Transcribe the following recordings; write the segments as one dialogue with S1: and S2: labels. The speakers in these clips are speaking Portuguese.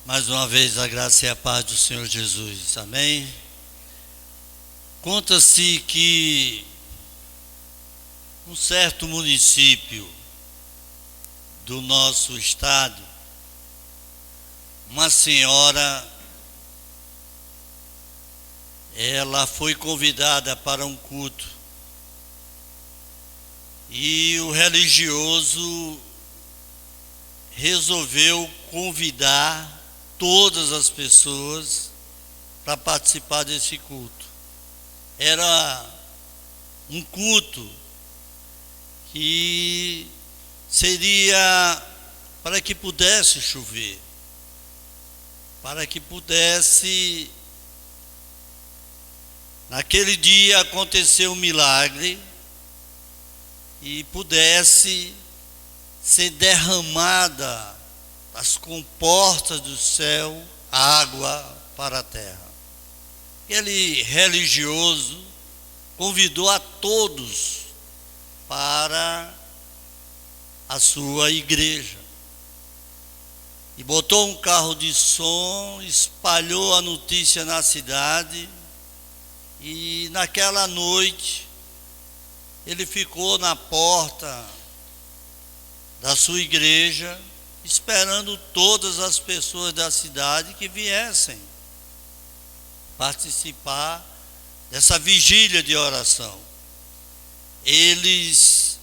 S1: Mais uma vez a graça e a paz do Senhor Jesus, amém? Conta-se que um certo município do nosso estado, uma senhora, ela foi convidada para um culto e o religioso resolveu convidar todas as pessoas para participar desse culto. Era um culto que seria para que pudesse chover, para que pudesse, naquele dia, acontecer um milagre e pudesse ser derramada das comportas do céu água para a terra. Aquele religioso convidou a todos para a sua igreja e botou um carro de som, espalhou a notícia na cidade e naquela noite ele ficou na porta da sua igreja esperando todas as pessoas da cidade que viessem participar dessa vigília de oração. Eles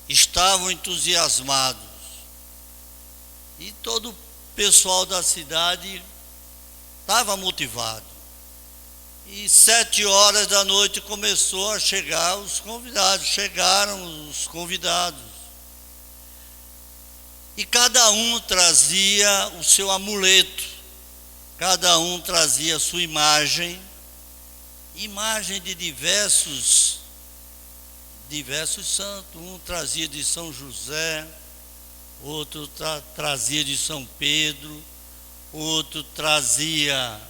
S1: estavam entusiasmados e todo o pessoal da cidade estava motivado. E 7 horas da noite começou a chegar os convidados, chegaram os convidados. E cada um trazia o seu amuleto, cada um trazia a sua imagem de diversos santos. Um trazia de São José, outro trazia de São Pedro, outro trazia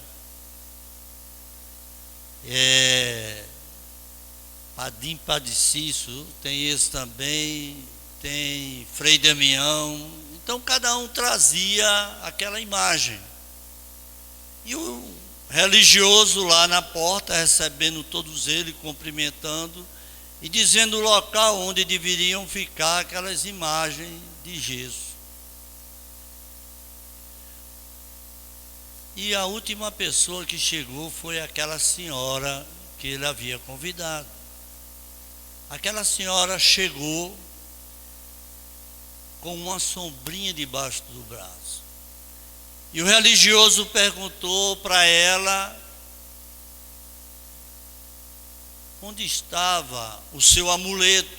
S1: Padim Padicício, tem esse também, tem Frei Damião. Então cada um trazia aquela imagem. E o religioso lá na porta, recebendo todos eles, cumprimentando e dizendo o local onde deveriam ficar aquelas imagens de gesso. E a última pessoa que chegou foi aquela senhora que ele havia convidado. Aquela senhora chegou com uma sombrinha debaixo do braço. E o religioso perguntou para ela onde estava o seu amuleto.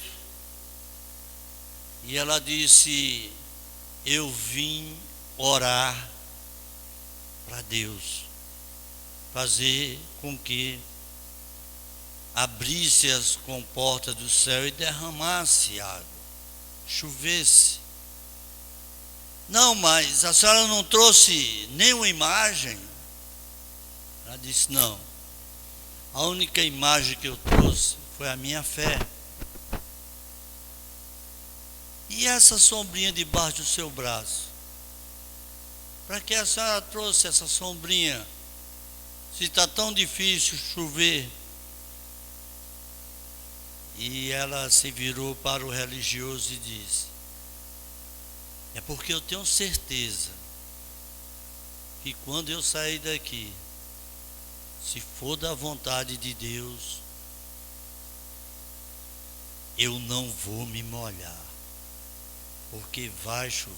S1: E ela disse: eu vim orar para Deus, fazer com que abrisse as comportas do céu e derramasse água, chovesse. Não, mas a senhora não trouxe nenhuma imagem? Ela disse: não, a única imagem que eu trouxe foi a minha fé. E essa sombrinha debaixo do seu braço? Para que a senhora trouxe essa sombrinha, se está tão difícil chover? E ela se virou para o religioso e disse: é porque eu tenho certeza que quando eu sair daqui, se for da vontade de Deus, eu não vou me molhar, porque vai chover.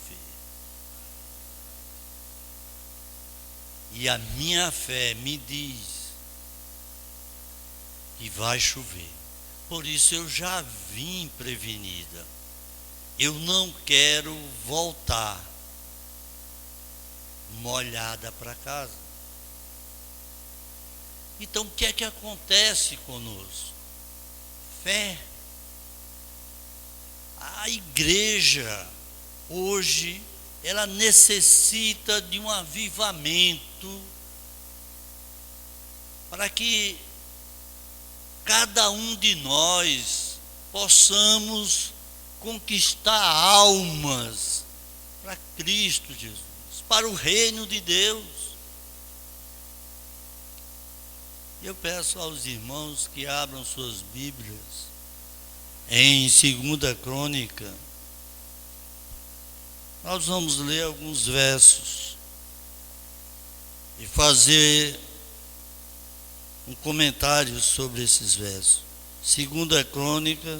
S1: E a minha fé me diz que vai chover. Por isso eu já vim prevenida. Eu não quero voltar molhada para casa. Então o que é que acontece conosco? Fé. A igreja hoje, ela necessita de um avivamento para que cada um de nós possamos conquistar almas para Cristo Jesus, para o reino de Deus. Eu peço aos irmãos que abram suas Bíblias em 2 Crônica. Nós vamos ler alguns versos e fazer um comentário sobre esses versos. 2 Crônica,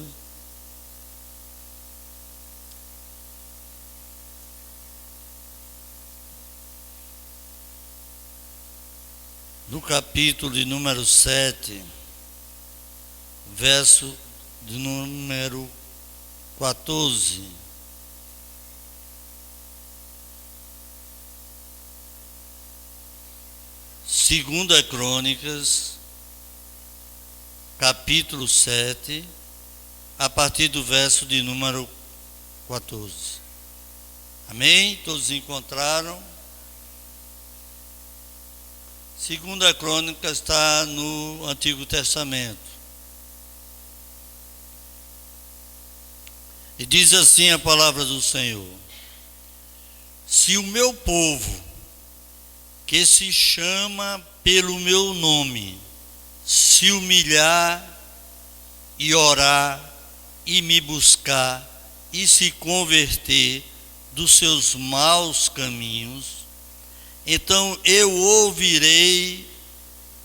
S1: no capítulo de número 7, verso de número 14. Segunda Crônicas, capítulo 7, a partir do verso de número 14. Amém? Todos encontraram? Segunda Crônica está no Antigo Testamento. E diz assim a palavra do Senhor: se o meu povo, que se chama pelo meu nome, se humilhar e orar e me buscar e se converter dos seus maus caminhos, então eu ouvirei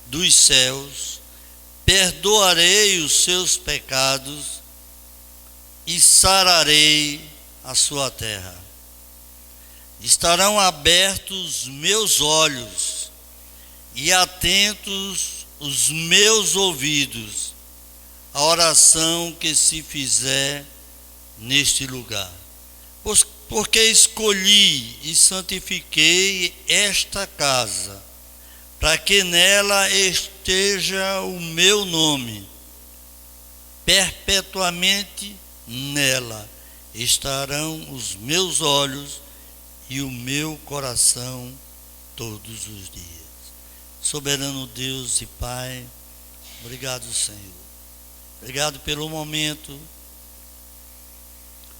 S1: dos céus, perdoarei os seus pecados e sararei a sua terra. Estarão abertos meus olhos e atentos os meus ouvidos à oração que se fizer neste lugar. Porque escolhi e santifiquei esta casa, para que nela esteja o meu nome, perpetuamente nela estarão os meus olhos e o meu coração todos os dias. Soberano Deus e Pai, obrigado, Senhor. Obrigado pelo momento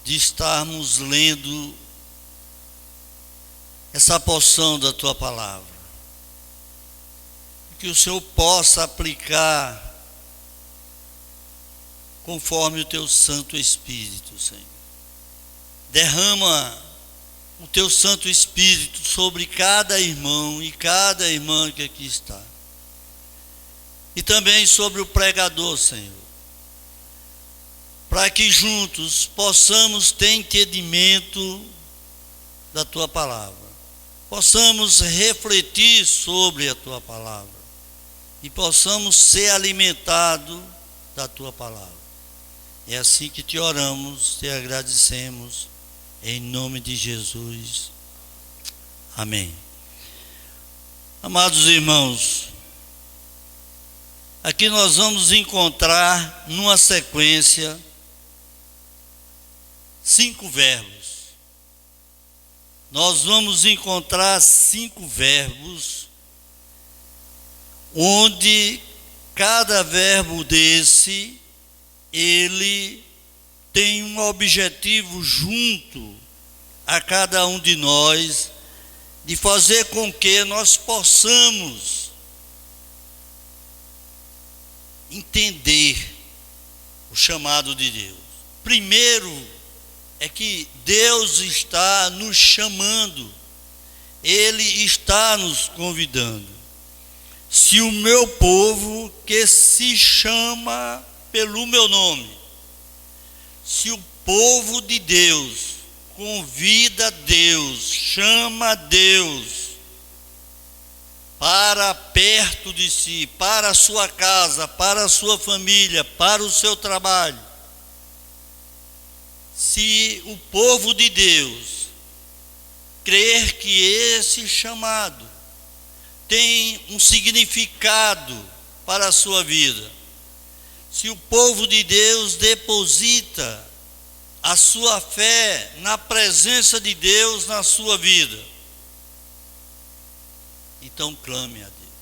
S1: de estarmos lendo essa porção da Tua palavra. Que o Senhor possa aplicar conforme o Teu Santo Espírito, Senhor. Derrama o Teu Santo Espírito sobre cada irmão e cada irmã que aqui está. E também sobre o pregador, Senhor. Para que juntos possamos ter entendimento da Tua palavra, possamos refletir sobre a Tua palavra e possamos ser alimentados da Tua palavra. É assim que te oramos, te agradecemos, em nome de Jesus. Amém. Amados irmãos, aqui nós vamos encontrar numa sequência 5 verbos. Nós vamos encontrar 5 verbos, onde cada verbo desse, ele tem um objetivo junto a cada um de nós, de fazer com que nós possamos entender o chamado de Deus. Primeiro, é que Deus está nos chamando, Ele está nos convidando. Se o meu povo, que se chama pelo meu nome, se o povo de Deus convida Deus, chama Deus para perto de si, para a sua casa, para a sua família, para o seu trabalho, se o povo de Deus crer que esse chamado tem um significado para a sua vida, se o povo de Deus deposita a sua fé na presença de Deus na sua vida, então clame a Deus,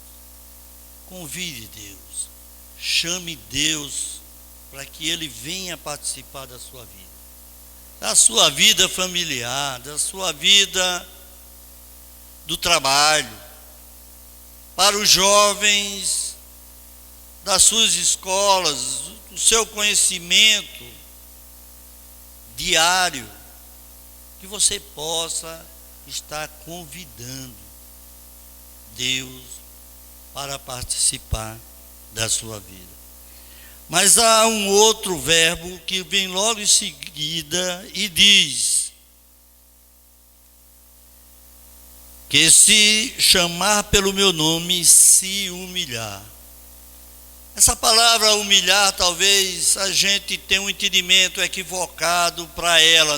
S1: convide Deus, chame Deus para que Ele venha participar da sua vida familiar, da sua vida do trabalho, para os jovens das suas escolas, o seu conhecimento diário, que você possa estar convidando Deus para participar da sua vida. Mas há um outro verbo que vem logo em seguida e diz que se chamar pelo meu nome, se humilhar. Essa palavra humilhar, talvez a gente tenha um entendimento equivocado para ela.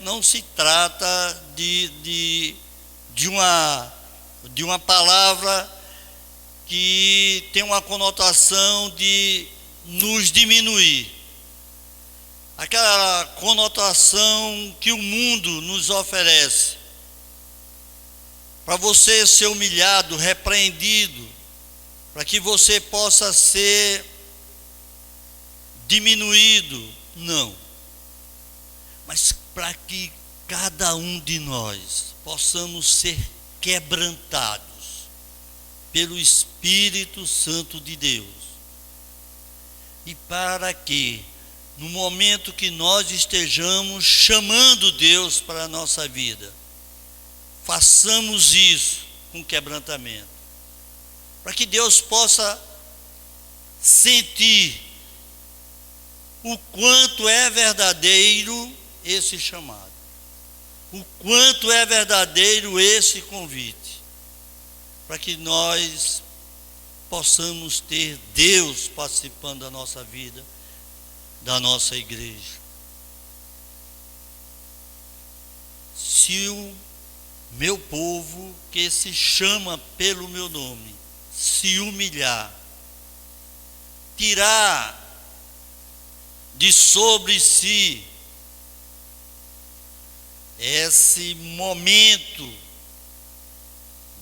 S1: Não se trata de uma palavra que tem uma conotação de nos diminuir. Aquela conotação que o mundo nos oferece. Para você ser humilhado, repreendido, para que você possa ser diminuído, não. Mas para que cada um de nós possamos ser quebrantados pelo Espírito Santo de Deus. E para que, no momento que nós estejamos chamando Deus para a nossa vida, façamos isso com quebrantamento. Para que Deus possa sentir o quanto é verdadeiro esse chamado, o quanto é verdadeiro esse convite, para que nós possamos ter Deus participando da nossa vida, da nossa igreja. Se o meu povo, que se chama pelo meu nome, se humilhar, tirar de sobre si esse momento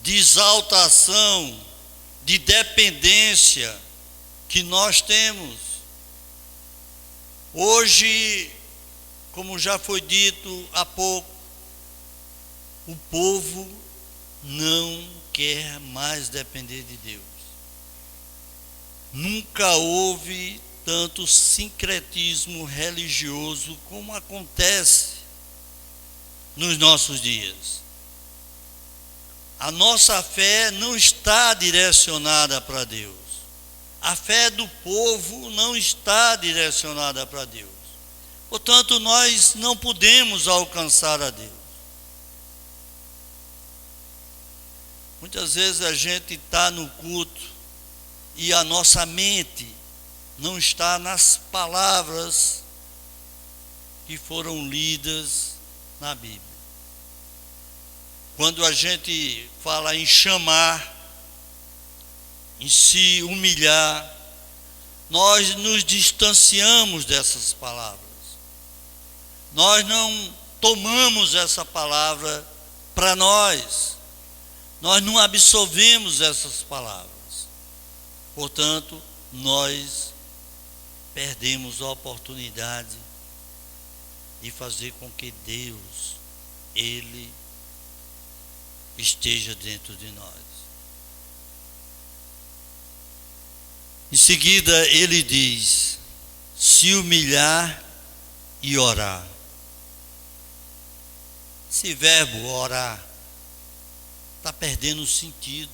S1: de exaltação, de dependência que nós temos. Hoje, como já foi dito há pouco, o povo não quer mais depender de Deus. Nunca houve tanto sincretismo religioso como acontece nos nossos dias. A nossa fé não está direcionada para Deus. A fé do povo não está direcionada para Deus. Portanto, nós não podemos alcançar a Deus. Muitas vezes a gente está no culto e a nossa mente não está nas palavras que foram lidas na Bíblia. Quando a gente fala em chamar, em se humilhar, nós nos distanciamos dessas palavras. Nós não tomamos essa palavra para nós. Nós não absorvemos essas palavras. Portanto, nós perdemos a oportunidade de fazer com que Deus, Ele, esteja dentro de nós. Em seguida, ele diz: se humilhar e orar. Esse verbo orar está perdendo o sentido.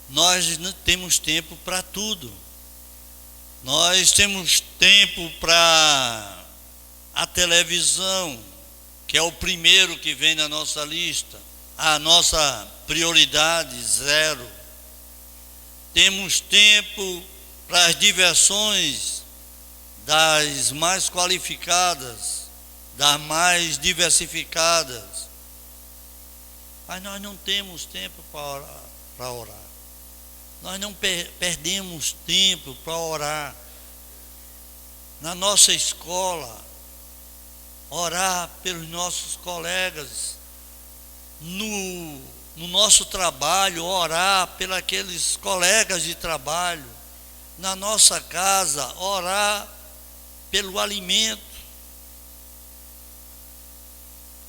S1: Nós não temos tempo para tudo. Nós temos tempo para a televisão, que é o primeiro que vem na nossa lista, a nossa prioridade zero. Temos tempo para as diversões das mais qualificadas, das mais diversificadas. Mas nós não temos tempo para orar. Nós não perdemos tempo para orar. Na nossa escola, orar pelos nossos colegas. No nosso trabalho, orar pelos aqueles colegas de trabalho. Na nossa casa, orar pelo alimento.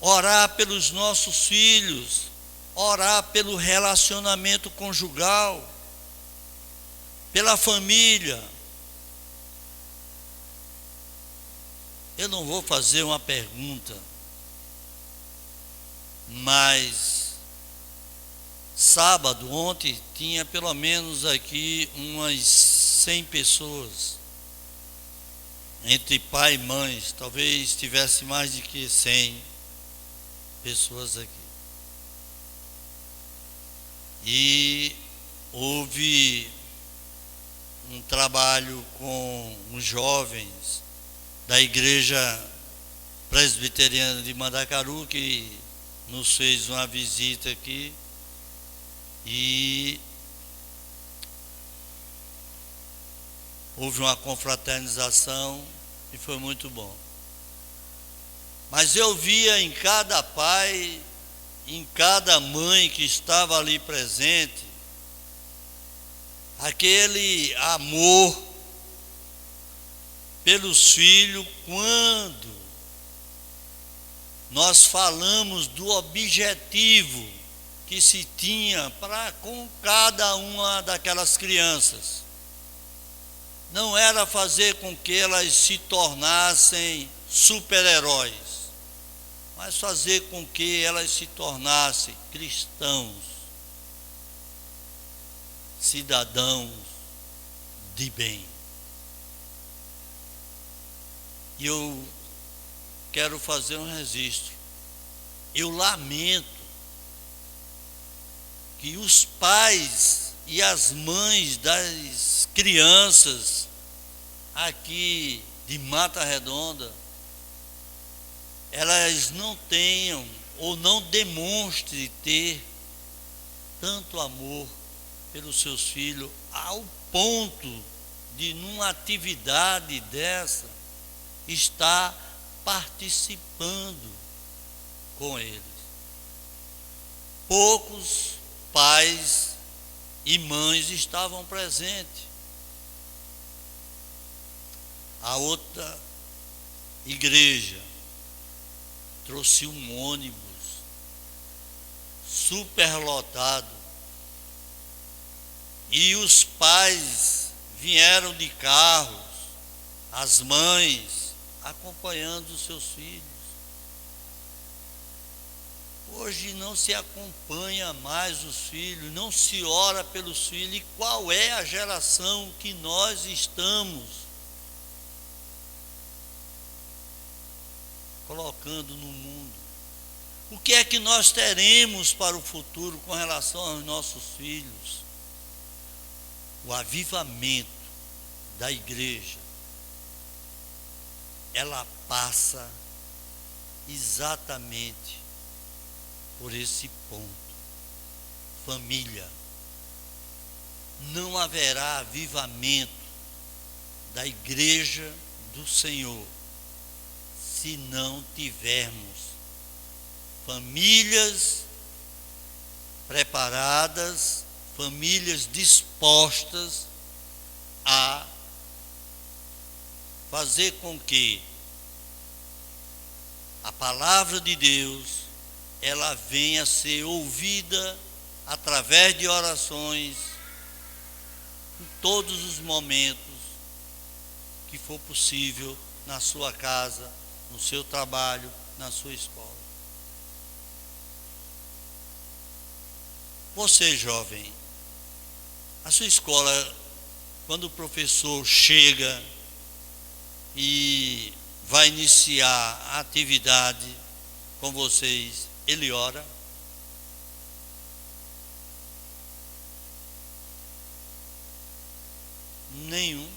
S1: orar pelos nossos filhos, orar pelo relacionamento conjugal, pela família. Eu não vou fazer uma pergunta, mas sábado, ontem, tinha pelo menos aqui umas 100 pessoas, entre pai e mães, talvez tivesse mais de que 100 pessoas aqui. E houve um trabalho com os jovens da Igreja Presbiteriana de Mandacaru, que nos fez uma visita aqui, e houve uma confraternização e foi muito bom. Mas eu via em cada pai, em cada mãe que estava ali presente, aquele amor pelos filhos, quando nós falamos do objetivo que se tinha para com cada uma daquelas crianças. Não era fazer com que elas se tornassem super-heróis, mas fazer com que elas se tornassem cristãos, cidadãos de bem. E eu quero fazer um registro. Eu lamento que os pais e as mães das crianças aqui de Mata Redonda, elas não tenham ou não demonstrem ter tanto amor pelos seus filhos, ao ponto de, numa atividade dessa, estar participando com eles. Poucos pais e mães estavam presentes. A outra igreja trouxe um ônibus superlotado e os pais vieram de carros, as mães acompanhando os seus filhos. Hoje não se acompanha mais os filhos, não se ora pelos filhos. E qual é a geração que nós estamos colocando no mundo? O que é que nós teremos para o futuro com relação aos nossos filhos? O avivamento da igreja, ela passa exatamente por esse ponto. Família. Não haverá avivamento da igreja do Senhor se não tivermos famílias preparadas, famílias dispostas a fazer com que a palavra de Deus ela venha a ser ouvida através de orações em todos os momentos que for possível, na sua casa, no seu trabalho, na sua escola. Você, jovem, a sua escola, quando o professor chega e vai iniciar a atividade com vocês, ele ora? Nenhum.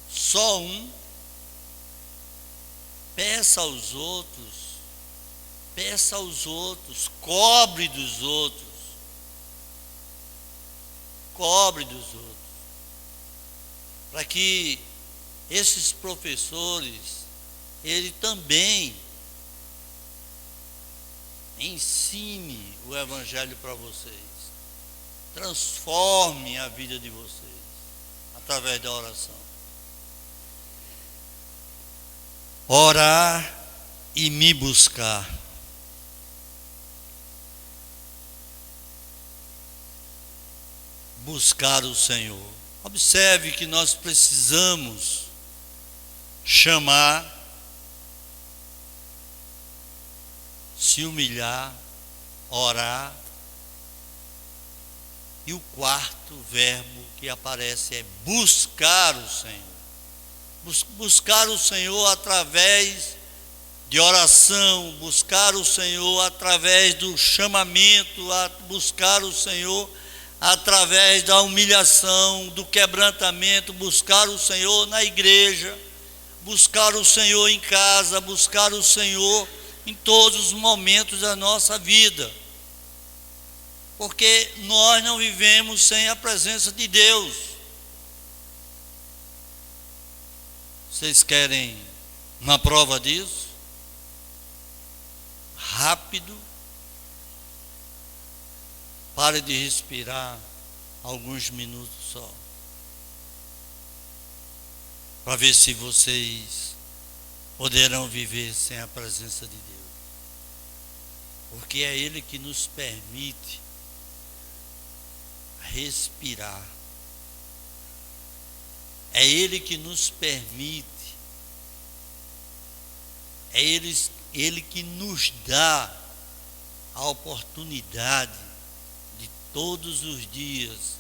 S1: Só um. Peça aos outros, cobre dos outros, para que esses professores, ele também ensine o evangelho para vocês, transforme a vida de vocês através da oração. Orar e me buscar. Buscar o Senhor. Observe que nós precisamos chamar, se humilhar, orar. E o quarto verbo que aparece é buscar o Senhor. Buscar o Senhor através de oração, buscar o Senhor através do chamamento, buscar o Senhor através da humilhação, do quebrantamento, buscar o Senhor na igreja, buscar o Senhor em casa, buscar o Senhor em todos os momentos da nossa vida. Porque nós não vivemos sem a presença de Deus. Vocês querem uma prova disso? Rápido. Pare de respirar alguns minutos só. Para ver se vocês poderão viver sem a presença de Deus. Porque é Ele que nos permite respirar. É Ele que nos permite. É Ele que nos dá a oportunidade de todos os dias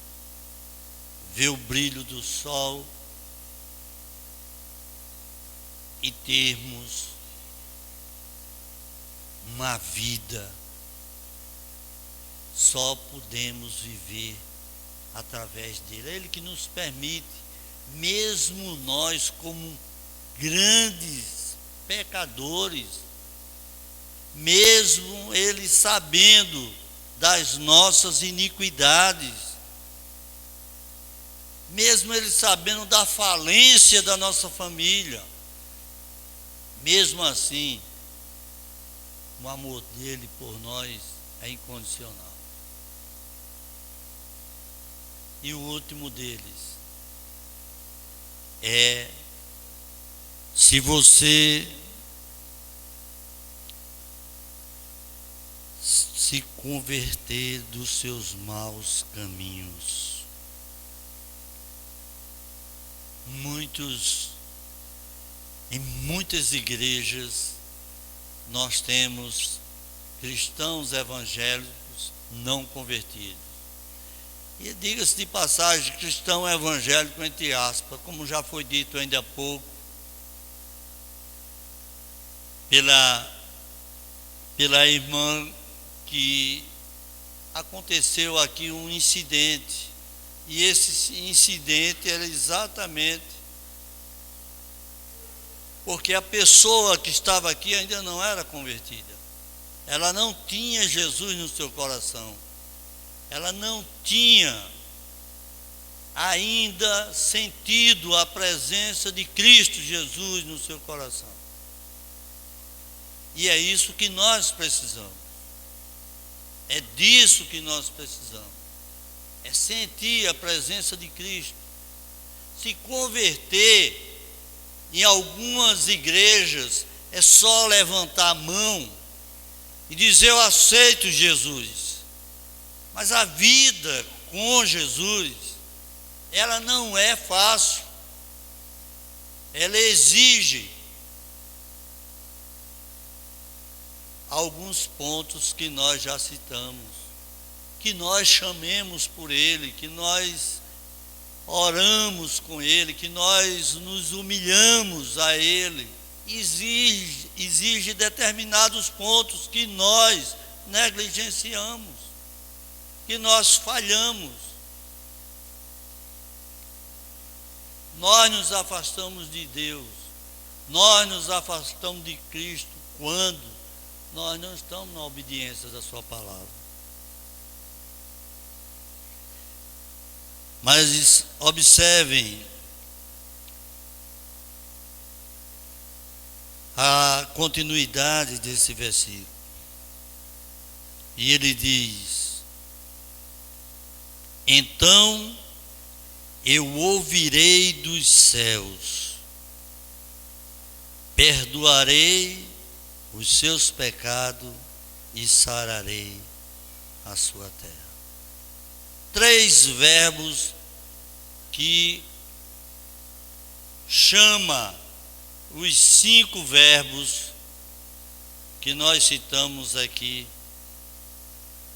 S1: ver o brilho do sol e termos uma vida. Só podemos viver através dele. É Ele que nos permite, mesmo nós como grandes pecadores, mesmo Ele sabendo das nossas iniquidades, mesmo Ele sabendo da falência da nossa família, mesmo assim, o amor dele por nós é incondicional. E o último deles é: se você se converter dos seus maus caminhos. Em muitas igrejas nós temos cristãos evangélicos não convertidos. E diga-se de passagem, cristão evangélico entre aspas, como já foi dito ainda há pouco pela irmã, que aconteceu aqui um incidente, e esse incidente era exatamente porque a pessoa que estava aqui ainda não era convertida, ela não tinha Jesus no seu coração, ela não tinha ainda sentido a presença de Cristo Jesus no seu coração. E é isso que nós precisamos. É disso que nós precisamos. É sentir a presença de Cristo. Se converter, em algumas igrejas, é só levantar a mão e dizer: eu aceito Jesus. Mas a vida com Jesus, ela não é fácil. Ela exige alguns pontos que nós já citamos, que nós chamemos por Ele, que nós oramos com Ele, que nós nos humilhamos a Ele. Exige determinados pontos que nós negligenciamos, que nós falhamos. Nós nos afastamos de Deus, nós nos afastamos de Cristo quando nós não estamos na obediência da sua palavra. Mas observem a continuidade desse versículo. E ele diz: então eu ouvirei dos céus, perdoarei os seus pecados e sararei a sua terra. 3 verbos que chama os 5 verbos que nós citamos aqui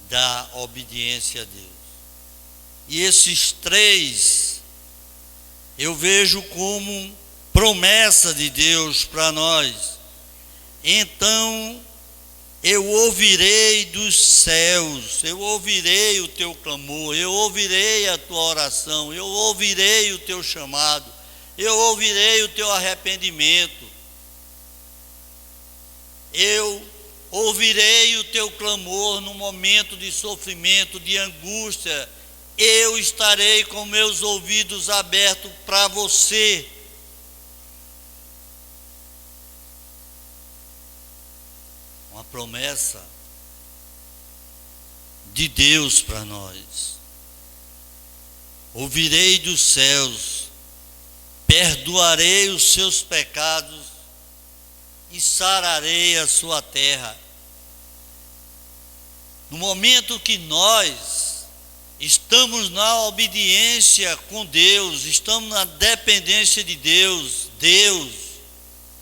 S1: da obediência a Deus. E esses 3 eu vejo como promessa de Deus para nós. Então eu ouvirei dos céus, eu ouvirei o teu clamor, eu ouvirei a tua oração, eu ouvirei o teu chamado, eu ouvirei o teu arrependimento, eu ouvirei o teu clamor no momento de sofrimento, de angústia, eu estarei com meus ouvidos abertos para você. Uma promessa de Deus para nós. Ouvirei dos céus, perdoarei os seus pecados e sararei a sua terra. No momento que nós estamos na obediência com Deus, estamos na dependência de Deus, Deus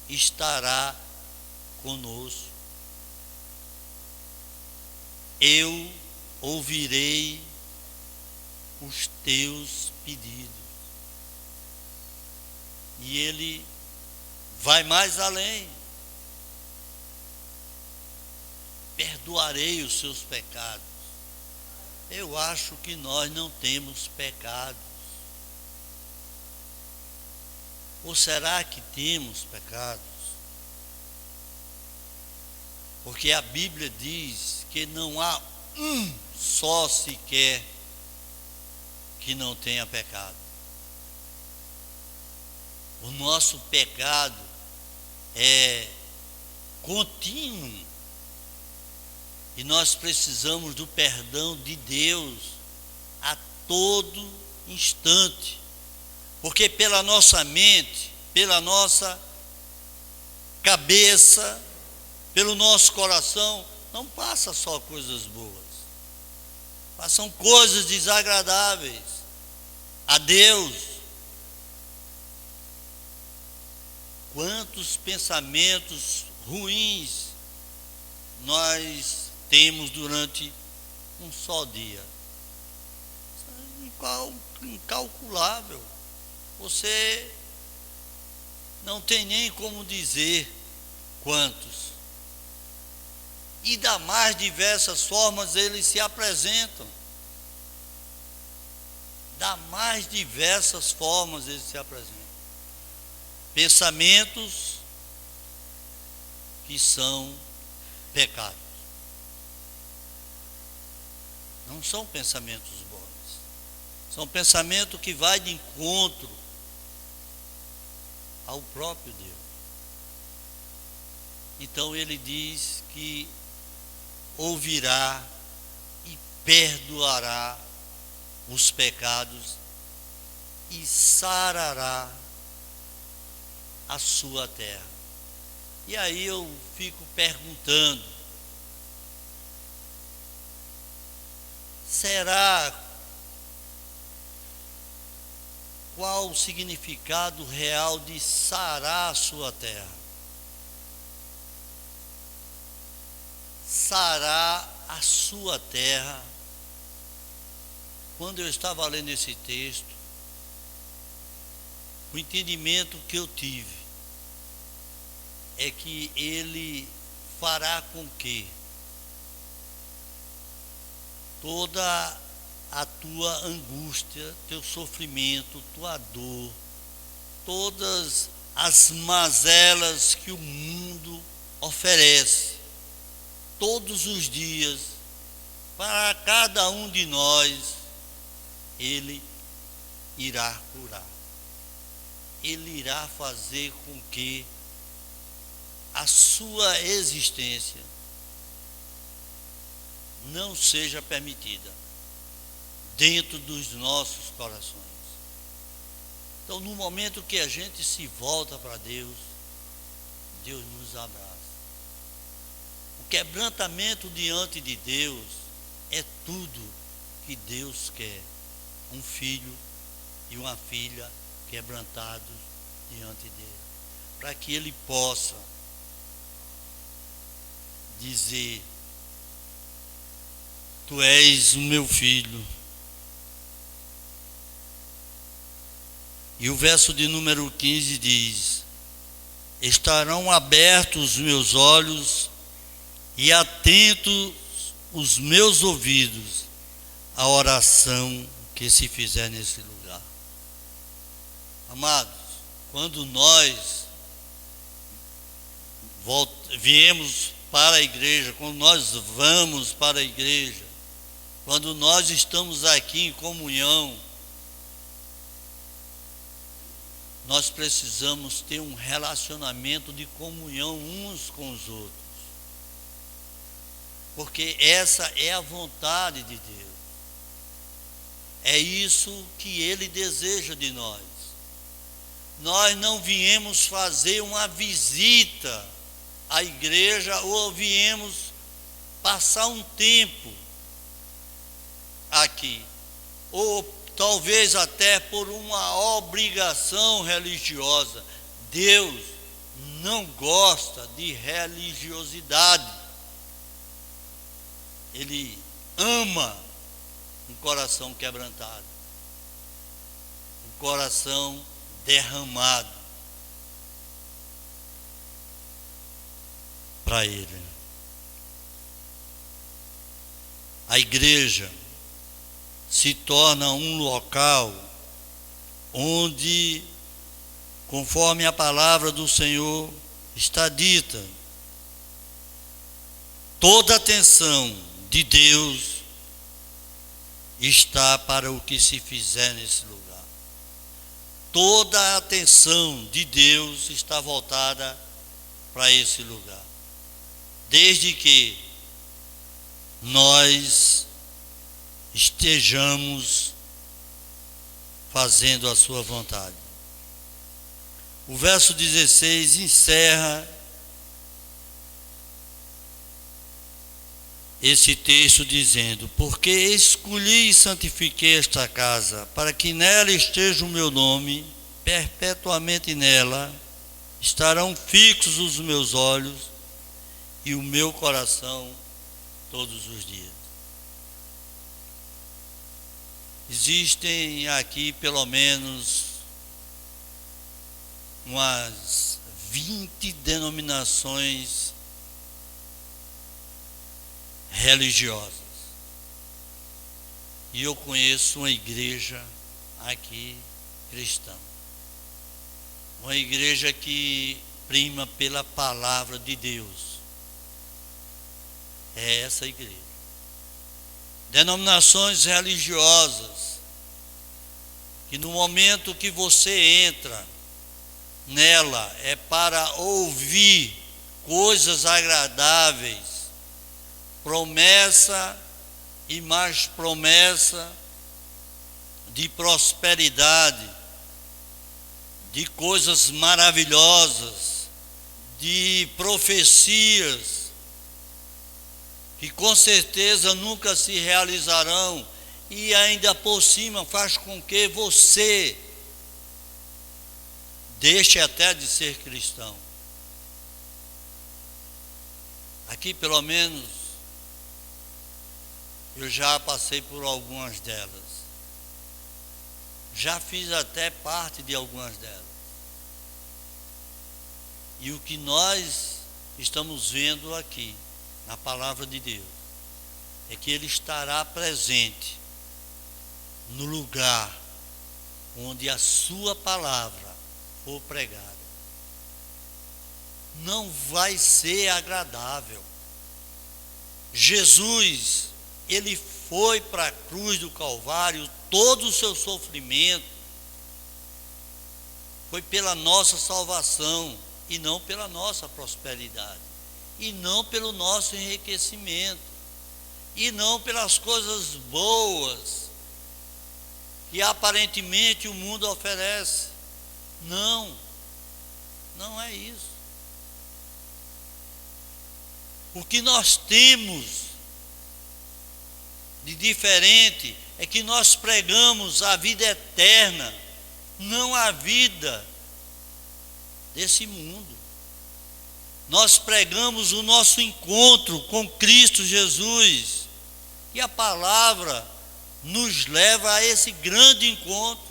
S1: estará conosco. Eu ouvirei os teus pedidos. E ele vai mais além. Perdoarei os seus pecados. Eu acho que nós não temos pecados. Ou será que temos pecados? Porque a Bíblia diz que não há um só sequer que não tenha pecado. O nosso pecado é contínuo e nós precisamos do perdão de Deus a todo instante, porque pela nossa mente, pela nossa cabeça, pelo nosso coração, não passa só coisas boas, passam coisas desagradáveis a Deus. Quantos pensamentos ruins nós temos durante um só dia? Incalculável. Você não tem nem como dizer quantos. E das mais diversas formas eles se apresentam. Das mais diversas formas eles se apresentam. Pensamentos que são pecados. Não são pensamentos bons. São pensamentos que vai de encontro ao próprio Deus. Então ele diz que ouvirá e perdoará os pecados e sarará a sua terra. E aí eu fico perguntando, será qual o significado real de sarar a sua terra? Sarar a sua terra. Quando eu estava lendo esse texto, o entendimento que eu tive é que ele fará com que toda a tua angústia, teu sofrimento, tua dor, todas as mazelas que o mundo oferece, todos os dias, para cada um de nós, ele irá curar. Ele irá fazer com que a sua existência não seja permitida dentro dos nossos corações. Então, no momento que a gente se volta para Deus, Deus nos abraça. quebrantamento diante de Deus é tudo que Deus quer. Um filho e uma filha quebrantados diante dele, para que ele possa dizer: tu és o meu filho. E o verso de número 15 diz: estarão abertos os meus olhos e atentos os meus ouvidos à oração que se fizer nesse lugar. Amados, quando nós viemos para a igreja, quando nós vamos para a igreja, quando nós estamos aqui em comunhão, nós precisamos ter um relacionamento de comunhão uns com os outros, porque essa é a vontade de Deus, é isso que Ele deseja de nós. Nós não viemos fazer uma visita à igreja ou viemos passar um tempo aqui, ou talvez até por uma obrigação religiosa. Deus não gosta de religiosidade. Ele ama um coração quebrantado, um coração derramado para Ele. A igreja se torna um local onde, conforme a palavra do Senhor está dita, toda a atenção de Deus está para o que se fizer nesse lugar. Toda a atenção de Deus está voltada para esse lugar, desde que nós estejamos fazendo a sua vontade. O verso 16 encerra esse texto dizendo: porque escolhi e santifiquei esta casa, para que nela esteja o meu nome, perpetuamente nela estarão fixos os meus olhos e o meu coração todos os dias. Existem aqui pelo menos umas 20 denominações religiosas. E eu conheço uma igreja aqui cristã. Uma igreja que prima pela palavra de Deus. É essa igreja. Denominações religiosas que no momento que você entra nela é para ouvir coisas agradáveis, promessa e mais promessa de prosperidade, de coisas maravilhosas, de profecias que com certeza nunca se realizarão, e ainda por cima faz com que você deixe até de ser cristão. Aqui pelo menos eu já passei por algumas delas, já fiz até parte de algumas delas, e o que nós estamos vendo aqui na palavra de Deus é que Ele estará presente no lugar onde a sua palavra for pregada. Não vai ser agradável. Jesus, Ele foi para a cruz do Calvário, todo o seu sofrimento foi pela nossa salvação e não pela nossa prosperidade, e não pelo nosso enriquecimento, e não pelas coisas boas que aparentemente o mundo oferece. Não, não é isso. O que nós temos de diferente é que nós pregamos a vida eterna, não a vida desse mundo. Nós pregamos o nosso encontro com Cristo Jesus, e a palavra nos leva a esse grande encontro.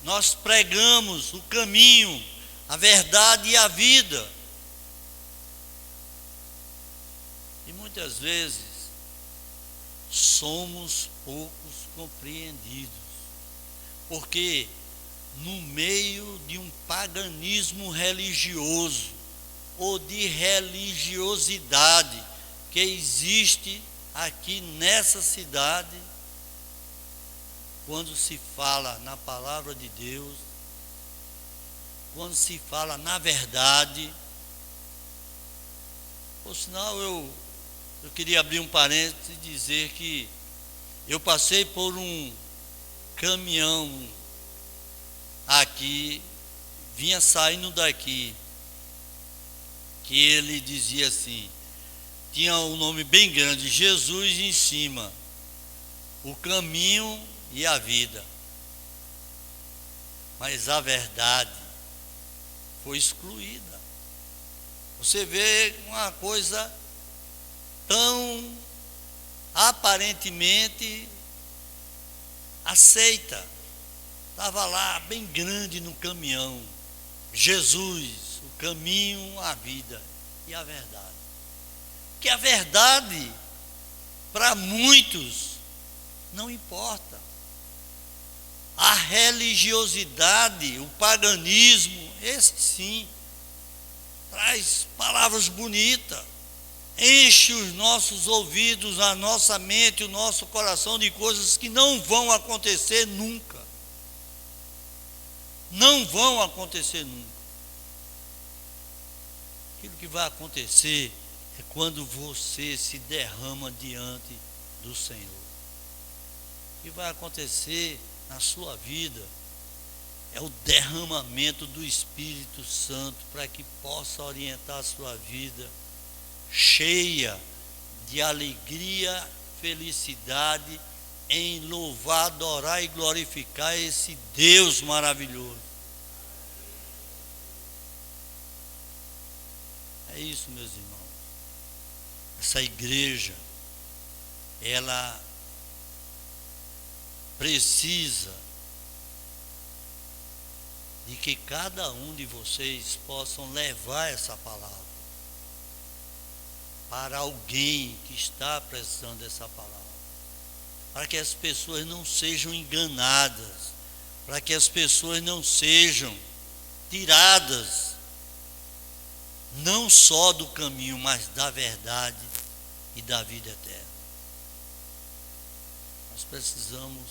S1: Nós pregamos o caminho, a verdade e a vida. E muitas vezes somos poucos compreendidos, porque no meio de um paganismo religioso ou de religiosidade que existe aqui nessa cidade, quando se fala na palavra de Deus, quando se fala na verdade, por sinal eu queria abrir um parênteses e dizer que eu passei por um caminhão aqui, vinha saindo daqui, que ele dizia assim, tinha um nome bem grande, Jesus em cima, o caminho e a vida. Mas a verdade foi excluída. Você vê uma coisa tão aparentemente aceita. Estava lá bem grande no caminhão, Jesus, o caminho, a vida e a verdade. Que a verdade, para muitos, não importa. A religiosidade, o paganismo, esse sim, traz palavras bonitas, enche os nossos ouvidos, a nossa mente, o nosso coração de coisas que não vão acontecer nunca. Não vão acontecer nunca. Aquilo que vai acontecer é quando você se derrama diante do Senhor. O que vai acontecer na sua vida é o derramamento do Espírito Santo para que possa orientar a sua vida cheia de alegria, felicidade em louvar, adorar e glorificar esse Deus maravilhoso. É isso, meus irmãos. Essa igreja, ela precisa de que cada um de vocês possam levar essa palavra para alguém que está precisando dessa palavra, para que as pessoas não sejam enganadas, para que as pessoas não sejam tiradas não só do caminho, mas da verdade e da vida eterna. Nós precisamos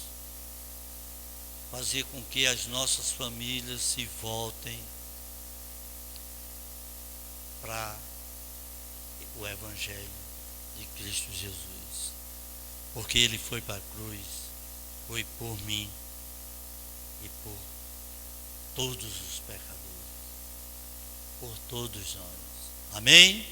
S1: fazer com que as nossas famílias se voltem para o Evangelho de Cristo Jesus, porque Ele foi para a cruz, foi por mim e por todos os pecadores, por todos nós. Amém?